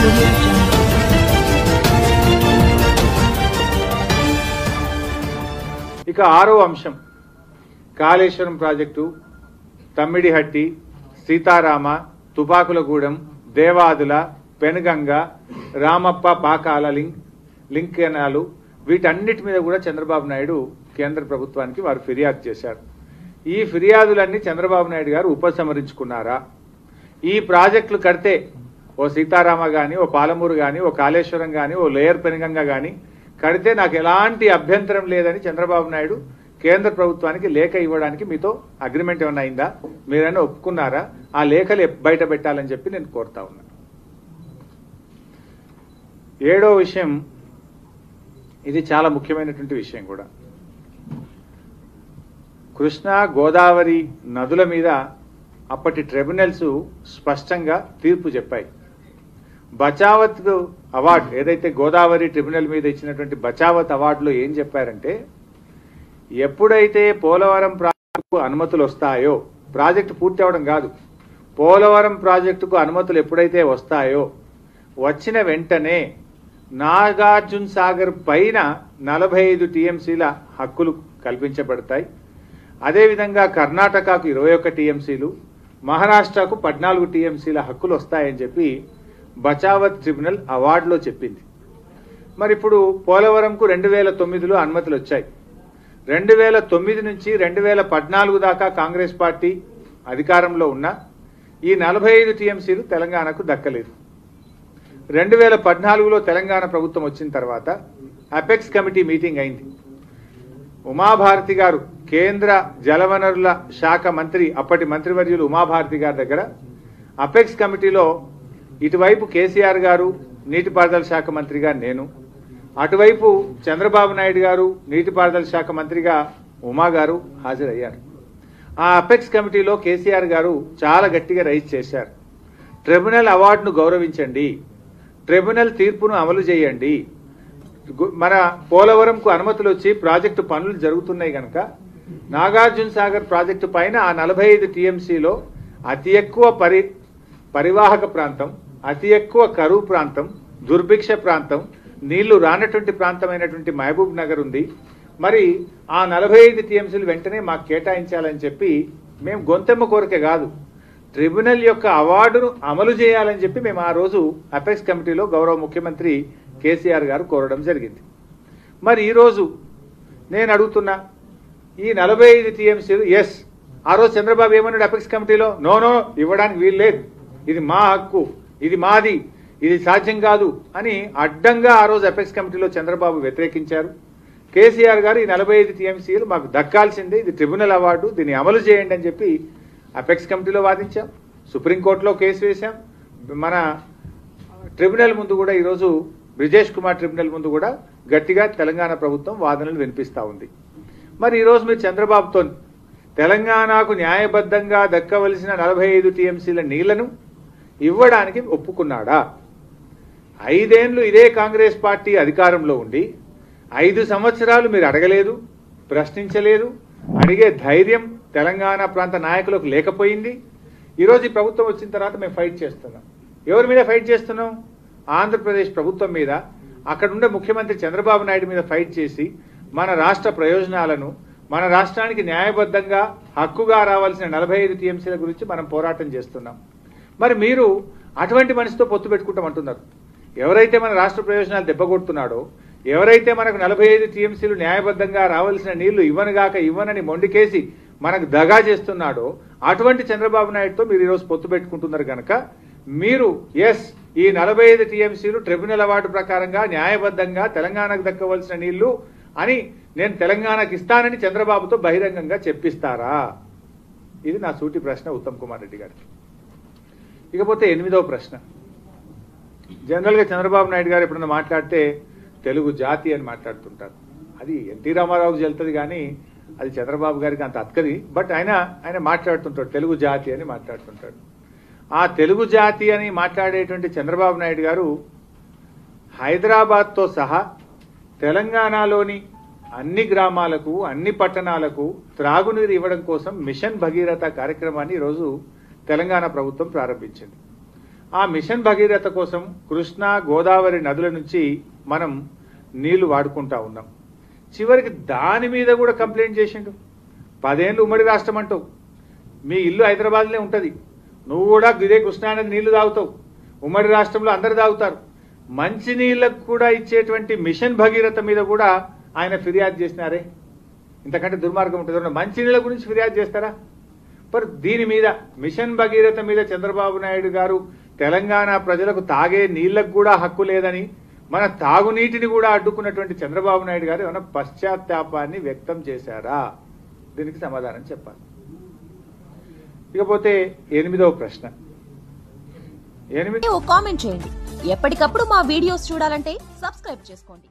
audio jungle. ఇక ఆరో అంశం Kaleshwaram project, Tammidihatti, Sitarama, Tupakulagudem, Devadula, Penuganga, Ramappa Pakala link canal, వీటన్నిటి మీద కూడా చంద్రబాబు నాయుడు కేంద్ర ప్రభుత్వానికి వారు ఫిర్యాదు చేశారు. ఈ ఫిర్యాదులన్నీ చంద్రబాబు నాయుడు గారు ఉపసంహరించుకున్నారా? ఈ ప్రాజెక్టులు కడితే ఓ సీతారామ కానీ, ఓ పాలమూరు కానీ, ఓ కాళేశ్వరం కానీ, ఓ లేయర్ పెనుగంగ కానీ కడితే నాకు ఎలాంటి అభ్యంతరం లేదని చంద్రబాబు నాయుడు కేంద్ర ప్రభుత్వానికి లేఖ ఇవ్వడానికి మీతో అగ్రిమెంట్ ఏమైనా అయిందా? మీరైనా ఒప్పుకున్నారా? ఆ లేఖలు బయట పెట్టాలని చెప్పి నేను కోరుతా ఉన్నా. ఏడో విషయం, ఇది చాలా ముఖ్యమైనటువంటి విషయం కూడా. కృష్ణా గోదావరి నదుల మీద అప్పటి ట్రిబ్యునల్స్ స్పష్టంగా తీర్పు చెప్పాయి. బచావత్ అవార్డు ఏదైతే గోదావరి ట్రిబ్యునల్ మీద ఇచ్చినటువంటి బచావత్ అవార్డులో ఏం చెప్పారంటే, ఎప్పుడైతే పోలవరం ప్రాజెక్టుకు అనుమతులు వస్తాయో, ప్రాజెక్టు పూర్తి అవడం కాదు, పోలవరం ప్రాజెక్టుకు అనుమతులు ఎప్పుడైతే వస్తాయో వచ్చిన వెంటనే నాగార్జున సాగర్ పైన 45 టీఎంసీల హక్కులు కల్పించబడతాయి. అదేవిధంగా కర్ణాటకకు 21 టీఎంసీలు, మహారాష్ట్రకు 14 టీఎంసీల హక్కులు వస్తాయని చెప్పి బచావత్ ట్రిబ్యునల్ అవార్డులో చెప్పింది. మరి ఇప్పుడు పోలవరంకు 2009లో అనుమతులు వచ్చాయి. 2009 నుంచి 2014 దాకా కాంగ్రెస్ పార్టీ అధికారంలో ఉన్న ఈ 45 టీఎంసీలు తెలంగాణకు దక్కలేదు. 2014లో తెలంగాణ ప్రభుత్వం వచ్చిన తర్వాత అపెక్స్ కమిటీ మీటింగ్ అయింది. ఉమాభారతి గారు కేంద్ర జలవనరుల శాఖ మంత్రి, అప్పటి మంత్రివర్యులు ఉమాభారతి గారి దగ్గర అపెక్స్ కమిటీలో ఇటువైపు కేసీఆర్ గారు నీటిపారుదల శాఖ మంత్రిగా నేను, అటువైపు చంద్రబాబు నాయుడు గారు నీటిపారుదల శాఖ మంత్రిగా ఉమా గారు హాజరయ్యారు. ఆ అపెక్స్ కమిటీలో కేసీఆర్ గారు చాలా గట్టిగా రైజ్ చేశారు. ట్రిబ్యునల్ అవార్డును గౌరవించండి, ట్రిబ్యునల్ తీర్పును అమలు చేయండి. మన పోలవరంకు అనుమతులు వచ్చి ప్రాజెక్టు పనులు జరుగుతున్నాయి కనుక నాగార్జున సాగర్ ప్రాజెక్టు పైన ఆ 45 టీఎంసీలో అతి ఎక్కువ పరివాహక ప్రాంతం, అతి ఎక్కువ కరువు ప్రాంతం, దుర్భిక్ష ప్రాంతం, నీళ్లు రానటువంటి ప్రాంతమైనటువంటి మహబూబ్ నగర్ ఉంది. మరి ఆ 45 టీఎంసీలు వెంటనే మాకు కేటాయించాలని చెప్పి మేము గొంతెమ్మ కోరిక కాదు, ట్రిబ్యునల్ యొక్క అవార్డును అమలు చేయాలని చెప్పి మేము ఆ రోజు అపెక్స్ కమిటీలో గౌరవ ముఖ్యమంత్రి కేసీఆర్ గారు కోరడం జరిగింది. మరి ఈరోజు నేను అడుగుతున్నా, ఈ 45 టీఎంసీలు ఎస్, ఆ రోజు చంద్రబాబు ఏమన్నాడు అపెక్స్ కమిటీలో? నో ఇవ్వడానికి వీలు లేదు, ఇది మా హక్కు, ఇది మాది, ఇది సాధ్యం కాదు అని అడ్డంగా ఆ రోజు అపెక్స్ కమిటీలో చంద్రబాబు వ్యతిరేకించారు. కేసీఆర్ గారు ఈ 45 టీఎంసీలు మాకు దక్కాల్సిందే, ఇది ట్రిబ్యునల్ అవార్డు, దీన్ని అమలు చేయండి అని చెప్పి అపెక్స్ కమిటీలో వాదించాం, సుప్రీంకోర్టులో కేసు వేశాం, మన ట్రిబ్యునల్ ముందు కూడా ఈరోజు బ్రిజేష్ కుమార్ ట్రిబ్యునల్ ముందు కూడా గట్టిగా తెలంగాణ ప్రభుత్వం వాదనలు వినిపిస్తా ఉంది. మరి ఈరోజు మీరు చంద్రబాబుతో తెలంగాణకు న్యాయబద్ధంగా దక్కవలసిన 45 టీఎంసీల నీళ్లను ఇవ్వడానికి ఒప్పుకున్నాడా? 5 ఏళ్లు ఇదే కాంగ్రెస్ పార్టీ అధికారంలో ఉండి 5 సంవత్సరాలు మీరు అడగలేదు, ప్రశ్నించలేదు, అడిగే ధైర్యం తెలంగాణ ప్రాంత నాయకులకు లేకపోయింది. ఈరోజు ఈ ప్రభుత్వం వచ్చిన తర్వాత మేము ఫైట్ చేస్తున్నాం. ఎవరి మీద ఫైట్ చేస్తున్నాం? ఆంధ్రప్రదేశ్ ప్రభుత్వం మీద, అక్కడ ఉండే ముఖ్యమంత్రి చంద్రబాబు నాయుడు మీద ఫైట్ చేసి మన రాష్ట్ర ప్రయోజనాలను, మన రాష్ట్రానికి న్యాయబద్ధంగా హక్కుగా రావాల్సిన 45 టీఎంసీల గురించి మనం పోరాటం చేస్తున్నాం. మరి మీరు అటువంటి మనిషితో పొత్తు పెట్టుకుంటామంటున్నారు. ఎవరైతే మన రాష్ట్ర ప్రయోజనాలు దెబ్బకొడుతున్నాడో, ఎవరైతే మనకు 45 టీఎంసీలు న్యాయబద్ధంగా రావాల్సిన నీళ్లు ఇవ్వనని మొండికేసి మనకు దగా చేస్తున్నాడో అటువంటి చంద్రబాబు నాయుడుతో మీరు ఈరోజు పొత్తు పెట్టుకుంటున్నారు కనుక మీరు ఎస్, ఈ 45 టీఎంసీలు ట్రిబ్యునల్ అవార్డు ప్రకారంగా న్యాయబద్ధంగా తెలంగాణకు దక్కవలసిన నీళ్లు అని నేను తెలంగాణకు ఇస్తానని చంద్రబాబుతో బహిరంగంగా చెప్పిస్తారా? ఇది నా సూటి ప్రశ్న ఉత్తమ్ కుమార్ రెడ్డి గారికి. ఇకపోతే 8వ ప్రశ్న, జనరల్గా చంద్రబాబు నాయుడు గారు ఎప్పుడన్నా మాట్లాడితే తెలుగు జాతి అని మాట్లాడుతుంటారు. అది ఎన్టీ రామారావుకి వెళ్తుంది కానీ అది చంద్రబాబు గారికి అంత అక్కది. బట్ ఆయన మాట్లాడుతుంటాడు, తెలుగు జాతి అని మాట్లాడుతుంటాడు. ఆ తెలుగు జాతి అని మాట్లాడేటువంటి చంద్రబాబు నాయుడు గారు హైదరాబాద్తో సహా తెలంగాణలోని అన్ని గ్రామాలకు, అన్ని పట్టణాలకు త్రాగునీరు ఇవ్వడం కోసం మిషన్ భగీరథ కార్యక్రమాన్ని ఈరోజు తెలంగాణ ప్రభుత్వం ప్రారంభించింది. ఆ మిషన్ భగీరథ కోసం కృష్ణా గోదావరి నదుల నుంచి మనం నీళ్లు వాడుకుంటా ఉన్నాం. చివరికి దాని మీద కూడా కంప్లైంట్ చేసిండు. 10 ఏళ్ళు ఉమ్మడి రాష్ట్రం అంటావు, మీ ఇల్లు హైదరాబాద్లో ఉంటుంది, నువ్వు కూడా ఇదే కృష్ణా నది నీళ్లు తాగుతావు, ఉమ్మడి రాష్ట్రంలో అందరు తాగుతారు. మంచి నీళ్లకు కూడా ఇచ్చేటువంటి మిషన్ భగీరథ మీద కూడా ఆయన ఫిర్యాదు చేసినారే. ఇంతకంటే దుర్మార్గం ఉంటుంది? మంచి నీళ్ల గురించి ఫిర్యాదు చేస్తారా? మరి దీని మీద మిషన్ భగీరథ మీద చంద్రబాబు నాయుడు గారు తెలంగాణ ప్రజలకు తాగే నీళ్లకు కూడా హక్కు లేదని, మన తాగునీటిని కూడా అడ్డుకున్నటువంటి చంద్రబాబు నాయుడు గారు ఏమైనా పశ్చాత్తాపాన్ని వ్యక్తం చేశారా? దీనికి సమాధానం చెప్పాలి. ఇకపోతే 8వ ప్రశ్న. కామెంట్ చేయండి. ఎప్పటికప్పుడు మా వీడియోస్ చూడాలంటే సబ్స్క్రైబ్ చేసుకోండి.